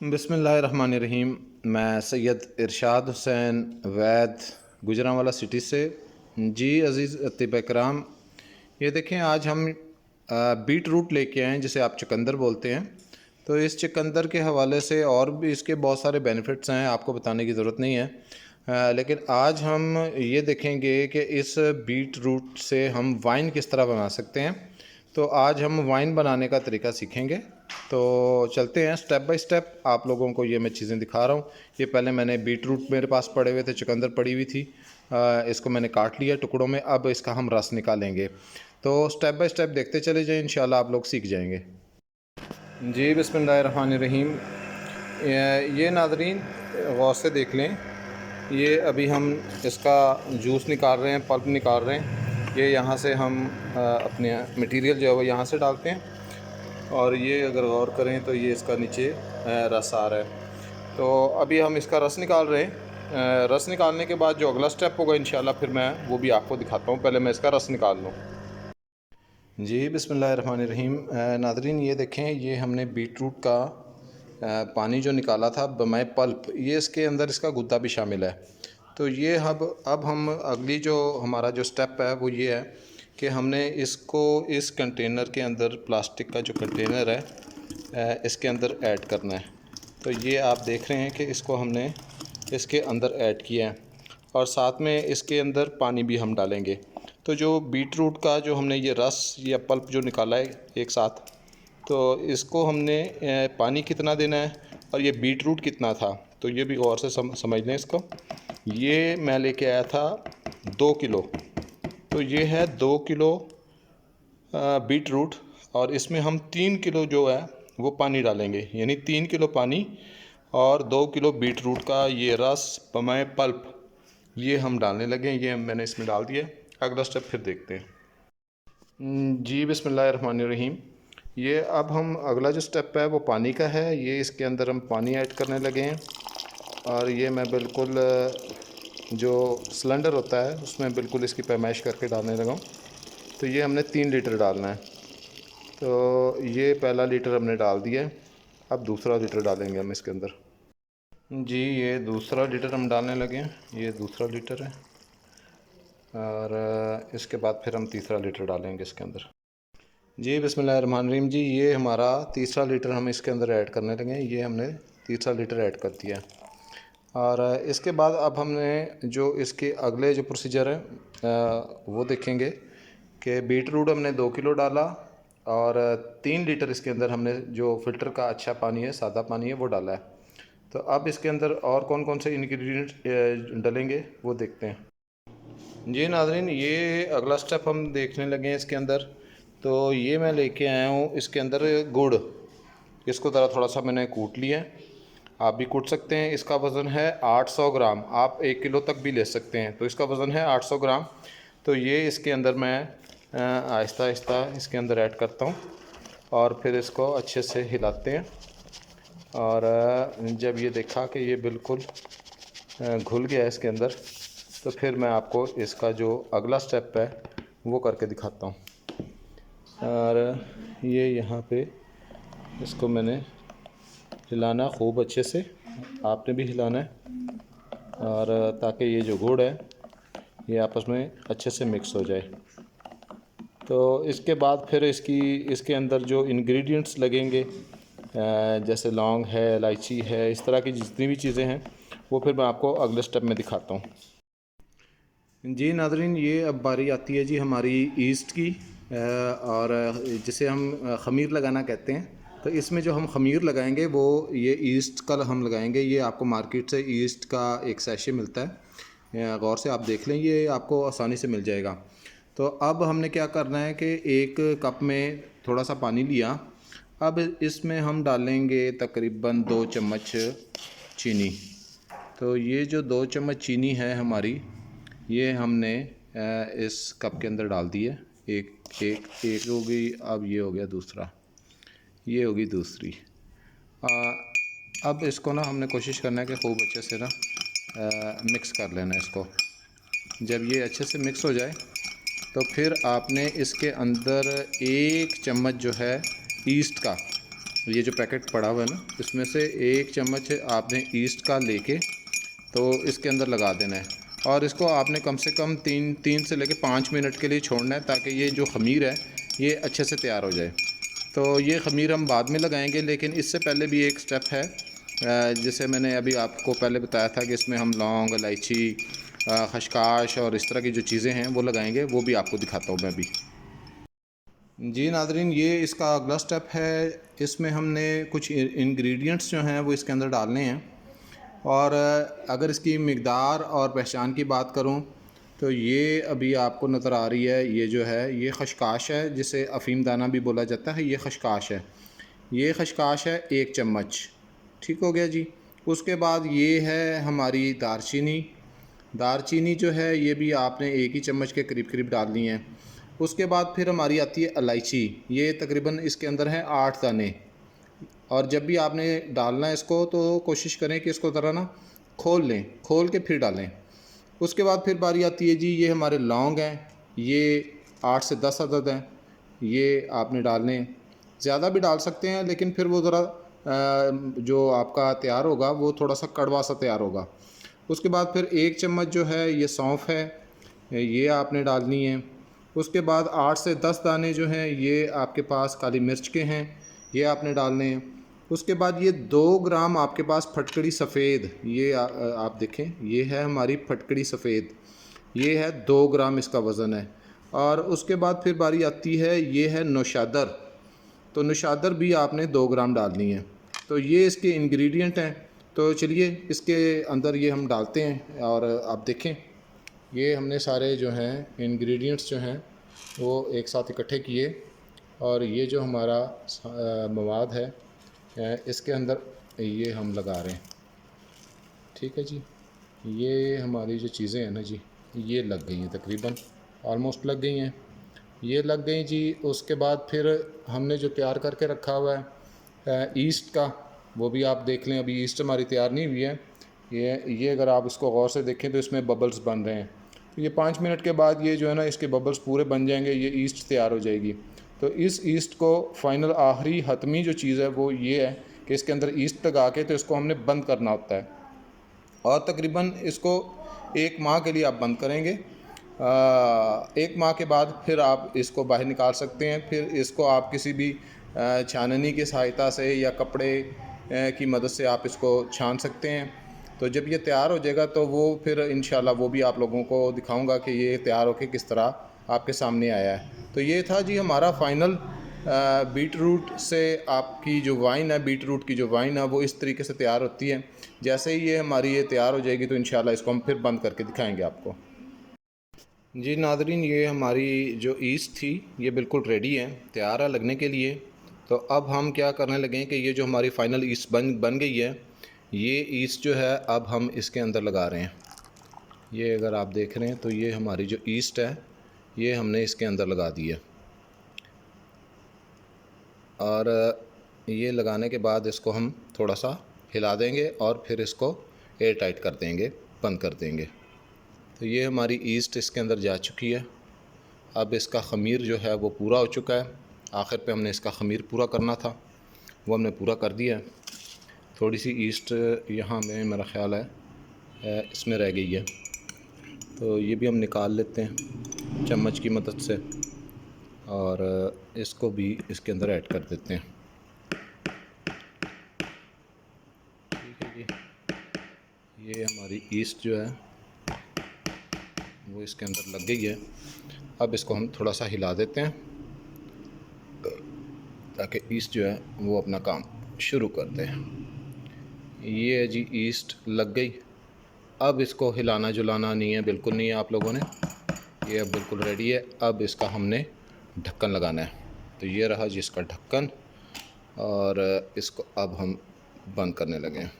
बिस्मिल्लाहिर्रहमानिर्रहीम। मैं सैयद इरशाद हुसैन वैद गुजरांवाला सिटी से। जी अज़ीज़ अतिबा कराम, ये देखें आज हम बीट रूट लेके आए हैं जिसे आप चुकंदर बोलते हैं। तो इस चुकंदर के हवाले से और भी इसके बहुत सारे बेनिफिट्स हैं, आपको बताने की ज़रूरत नहीं है। लेकिन आज हम ये देखेंगे कि इस बीट रूट से हम वाइन किस तरह बना सकते हैं। तो आज हम वाइन बनाने का तरीका सीखेंगे। तो चलते हैं स्टेप बाय स्टेप, आप लोगों को ये मैं चीज़ें दिखा रहा हूँ। ये पहले मैंने बीट रूट मेरे पास पड़े हुए थे, चुकंदर पड़ी हुई थी, इसको मैंने काट लिया टुकड़ों में। अब इसका हम रस निकालेंगे। तो स्टेप बाय स्टेप देखते चले जाएं, इंशाल्लाह आप लोग सीख जाएंगे। जी बिस्मिल्लाहिर्रहमानिर्रहीम। ये नाज़रीन गौर से देख लें, ये अभी हम इसका जूस निकाल रहे हैं, पल्प निकाल रहे हैं। ये यहाँ से हम अपने मटेरियल जो है वो यहाँ से डालते हैं, और ये अगर गौर करें तो ये इसका नीचे रस आ रहा है। तो अभी हम इसका रस निकाल रहे हैं। रस निकालने के बाद जो अगला स्टेप होगा इंशाल्लाह फिर मैं वो भी आपको दिखाता हूँ। पहले मैं इसका रस निकाल लूँ। जी बिस्मिल्लाहिर्रहमानिर्रहीम। नाज़रीन ये देखें, ये हमने बीट रूट का पानी जो निकाला था बमाए पल्प, ये इसके अंदर इसका गुद्दा भी शामिल है। तो ये अब हम अगली जो हमारा जो स्टेप है वो ये है कि हमने इसको इस कंटेनर के अंदर, प्लास्टिक का जो कंटेनर है इसके अंदर ऐड करना है। तो ये आप देख रहे हैं कि इसको हमने इसके अंदर ऐड किया है, और साथ में इसके अंदर पानी भी हम डालेंगे। तो जो बीट रूट का जो हमने ये रस या पल्प जो निकाला है एक साथ, तो इसको हमने पानी कितना देना है और ये बीट रूट कितना था, तो ये भी गौर से समझ लें इसको। ये मैं लेके आया था 2 किलो, तो ये है 2 किलो बीट रूट, और इसमें हम 3 किलो जो है वो पानी डालेंगे, यानी 3 किलो पानी और 2 किलो बीट रूट का ये रस बमाए पल्प ये हम डालने लगे। ये मैंने इसमें डाल दिया। अगला स्टेप फिर देखते हैं। जी बिस्मिल्लाहिर्रहमानिर्रहीम। ये अब हम अगला जो स्टेप है वो पानी का है। ये इसके अंदर हम पानी ऐड करने लगे हैं, और ये मैं बिल्कुल जो सिलेंडर होता है उसमें बिल्कुल इसकी पैमाइश करके डालने लगा हूँ। तो ये हमने 3 लीटर डालना है। तो ये पहला लीटर हमने डाल दिया है, अब दूसरा लीटर डालेंगे हम इसके अंदर। जी ये दूसरा लीटर हम डालने लगे हैं, ये दूसरा लीटर है, और इसके बाद फिर हम तीसरा लीटर डालेंगे इसके अंदर। जी बिस्मिल्लाहिर्रहमानिर्रहीम। जी ये हमारा तीसरा लीटर हम इसके अंदर ऐड करने लगे हैं। ये हमने तीसरा लीटर ऐड कर दिया, और इसके बाद अब हमने जो इसके अगले जो प्रोसीजर है वो देखेंगे कि बीट रूट हमने 2 किलो डाला, और 3 लीटर इसके अंदर हमने जो फ़िल्टर का अच्छा पानी है, सादा पानी है, वो डाला है। तो अब इसके अंदर और कौन कौन से इंग्रेडिएंट्स डलेंगे वो देखते हैं। जी नाज़रीन, ये अगला स्टेप हम देखने लगे हैं इसके अंदर। तो ये मैं लेके आया हूँ इसके अंदर गुड़। इसको ज़रा थोड़ा सा मैंने कूट लिया है, आप भी कूट सकते हैं। इसका वज़न है 800 ग्राम, आप 1 किलो तक भी ले सकते हैं। तो इसका वज़न है 800 ग्राम। तो ये इसके अंदर मैं आहिस्ता आहिस्ता इसके अंदर ऐड करता हूँ, और फिर इसको अच्छे से हिलाते हैं। और जब ये देखा कि ये बिल्कुल घुल गया है इसके अंदर, तो फिर मैं आपको इसका जो अगला स्टेप है वो करके दिखाता हूँ। और ये यहाँ पे इसको मैंने हिलाना खूब अच्छे से, आपने भी हिलाना है, और ताकि ये जो गुड़ है ये आपस में अच्छे से मिक्स हो जाए। तो इसके बाद फिर इसके अंदर जो इंग्रेडिएंट्स लगेंगे, जैसे लौंग है, इलायची है, इस तरह की जितनी भी चीज़ें हैं वो फिर मैं आपको अगले स्टेप में दिखाता हूँ। जी नाज़रीन, ये अब बारी आती है जी हमारी ईस्ट की, और जिसे हम ख़मीर लगाना कहते हैं। तो इसमें जो हम ख़मीर लगाएंगे वो ये ईस्ट का हम लगाएंगे। ये आपको मार्केट से ईस्ट का एक सैशे मिलता है, गौर से आप देख लें, ये आपको आसानी से मिल जाएगा। तो अब हमने क्या करना है कि एक कप में थोड़ा सा पानी लिया। अब इसमें हम डालेंगे तकरीबन 2 चम्मच चीनी। तो ये जो 2 चम्मच चीनी है हमारी, ये हमने इस कप के अंदर डाल दी है। एक हो गई, अब ये हो गया दूसरा, ये होगी दूसरी। अब इसको ना हमने कोशिश करना है कि खूब अच्छे से ना मिक्स कर लेना है इसको। जब ये अच्छे से मिक्स हो जाए तो फिर आपने इसके अंदर 1 चम्मच जो है ईस्ट का, ये जो पैकेट पड़ा हुआ है ना, इसमें से 1 चम्मच आपने ईस्ट का लेके तो इसके अंदर लगा देना है और इसको आपने कम से कम 3 से लेके 5 मिनट के लिए छोड़ना है ताकि ये जो ख़मीर है ये अच्छे से तैयार हो जाए। तो ये ख़मीर हम बाद में लगाएंगे, लेकिन इससे पहले भी एक स्टेप है जैसे मैंने अभी आपको पहले बताया था कि इसमें हम लौंग, इलायची, खशखाश और इस तरह की जो चीज़ें हैं वो लगाएंगे, वो भी आपको दिखाता हूँ मैं अभी। जी नाज़रीन, ये इसका अगला स्टेप है। इसमें हमने कुछ इंग्रेडिएंट्स जो हैं वो इसके अंदर डालने हैं और अगर इसकी मिक़दार और पहचान की बात करूं तो ये अभी आपको नज़र आ रही है, ये जो है ये खशखाश है जिसे अफ़ीम दाना भी बोला जाता है। ये खशखाश है, ये खशखाश है 1 चम्मच, ठीक हो गया जी। उसके बाद ये है हमारी दारचीनी। दारचीनी जो है ये भी आपने 1 ही चम्मच के करीब करीब डालनी है। उसके बाद फिर हमारी आती है इलायची, ये तकरीबन इसके अंदर है 8 दाने। और जब भी आपने डालना है इसको तो कोशिश करें कि इसको ज़रा ना खोल लें, खोल के फिर डालें। उसके बाद फिर बारी आती है जी, ये हमारे लौंग हैं, ये 8 से 10 अदद हैं, ये आपने डालने हैं। ज़्यादा भी डाल सकते हैं लेकिन फिर वो ज़रा जो आपका तैयार होगा वो थोड़ा सा कड़वा सा तैयार होगा। उसके बाद फिर 1 चम्मच जो है ये सौंफ है, ये आपने डालनी है। उसके बाद 8 से 10 दाने जो हैं ये आपके पास काली मिर्च के हैं, ये आपने डालने हैं। उसके बाद ये 2 ग्राम आपके पास फटकड़ी सफ़ेद, ये आप देखें ये है हमारी फटकड़ी सफ़ेद, ये है 2 ग्राम इसका वज़न है। और उसके बाद फिर बारी आती है, ये है नौशादर, तो नौशादर भी आपने 2 ग्राम डालनी है। तो ये इसके इंग्रेडिएंट हैं। तो चलिए इसके अंदर ये हम डालते हैं और आप देखें ये हमने सारे जो हैं इंग्रेडिएंट्स जो हैं वो एक साथ इकट्ठे किए और ये जो हमारा मवाद है इसके अंदर ये हम लगा रहे हैं। ठीक है जी, ये हमारी जो चीज़ें हैं ना जी, ये लग गई हैं, तकरीबन ऑलमोस्ट लग गई हैं, ये लग गई जी। उसके बाद फिर हमने जो तैयार करके रखा हुआ है ईस्ट का, वो भी आप देख लें। अभी ईस्ट हमारी तैयार नहीं हुई है, ये अगर आप इसको गौर से देखें तो इसमें बबल्स बन रहे हैं। तो ये 5 मिनट के बाद ये जो है ना इसके बबल्स पूरे बन जाएंगे, ये ईस्ट तैयार हो जाएगी। तो इस ईस्ट को फाइनल आखिरी हतमी जो चीज़ है वो ये है कि इसके अंदर ईस्ट लगा के तो इसको हमने बंद करना होता है और तकरीबन इसको 1 माह के लिए आप बंद करेंगे। 1 माह के बाद फिर आप इसको बाहर निकाल सकते हैं। फिर इसको आप किसी भी छाननी की सहायता से या कपड़े की मदद से आप इसको छान सकते हैं। तो जब ये तैयार हो जाएगा तो वो फिर इंशाल्लाह वो भी आप लोगों को दिखाऊंगा कि ये तैयार होकर किस तरह आपके सामने आया है। तो ये था जी हमारा फ़ाइनल बीट रूट से आपकी जो वाइन है, बीट रूट की जो वाइन है वो इस तरीके से तैयार होती है। जैसे ही ये हमारी ये तैयार हो जाएगी तो इंशाल्लाह इसको हम फिर बंद करके दिखाएंगे आपको। जी नाज़रीन, ये हमारी जो ईस्ट थी ये बिल्कुल रेडी है, तैयार है लगने के लिए। तो अब हम क्या करने लगे कि ये जो हमारी फ़ाइनल ईस्ट बन गई है, ये ईस्ट जो है अब हम इसके अंदर लगा रहे हैं। ये अगर आप देख रहे हैं तो ये हमारी जो ईस्ट है ये हमने इसके अंदर लगा दी है और ये लगाने के बाद इसको हम थोड़ा सा हिला देंगे और फिर इसको एयर टाइट कर देंगे, बंद कर देंगे। तो ये हमारी ईस्ट इसके अंदर जा चुकी है। अब इसका ख़मीर जो है वो पूरा हो चुका है। आखिर पे हमने इसका ख़मीर पूरा करना था, वो हमने पूरा कर दिया है। थोड़ी सी ईस्ट यहाँ में मेरा ख़्याल है इसमें रह गई है, तो ये भी हम निकाल लेते हैं चम्मच की मदद से और इसको भी इसके अंदर ऐड कर देते हैं। ठीक है जी, ये हमारी ईस्ट जो है वो इसके अंदर लग गई है। अब इसको हम थोड़ा सा हिला देते हैं ताकि ईस्ट जो है वो अपना काम शुरू कर दे। ये है जी ईस्ट लग गई। अब इसको हिलाना जुलाना नहीं है, बिल्कुल नहीं है आप लोगों ने, ये अब बिल्कुल रेडी है। अब इसका हमने ढक्कन लगाना है। तो ये रहा जी इसका ढक्कन और इसको अब हम बंद करने लगे हैं।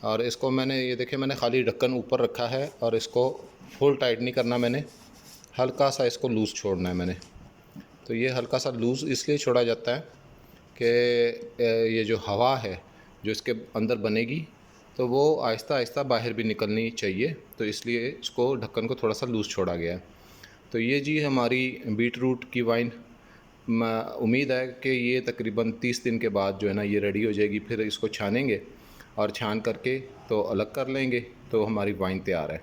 और इसको मैंने ये देखें, मैंने खाली ढक्कन ऊपर रखा है और इसको फुल टाइट नहीं करना, मैंने हल्का सा इसको लूज़ छोड़ना है मैंने। तो ये हल्का सा लूज़ इसलिए छोड़ा जाता है कि ये जो हवा है जो इसके अंदर बनेगी तो वो आहिस्ता आहिस्ता बाहर भी निकलनी चाहिए, तो इसलिए इसको ढक्कन को थोड़ा सा लूज़ छोड़ा गया है। तो ये जी हमारी बीट रूट की वाइन उम्मीद है कि ये तकरीबन 30 दिन के बाद जो है ना ये रेडी हो जाएगी। फिर इसको छानेंगे और छान करके तो अलग कर लेंगे, तो हमारी वाइन तैयार है।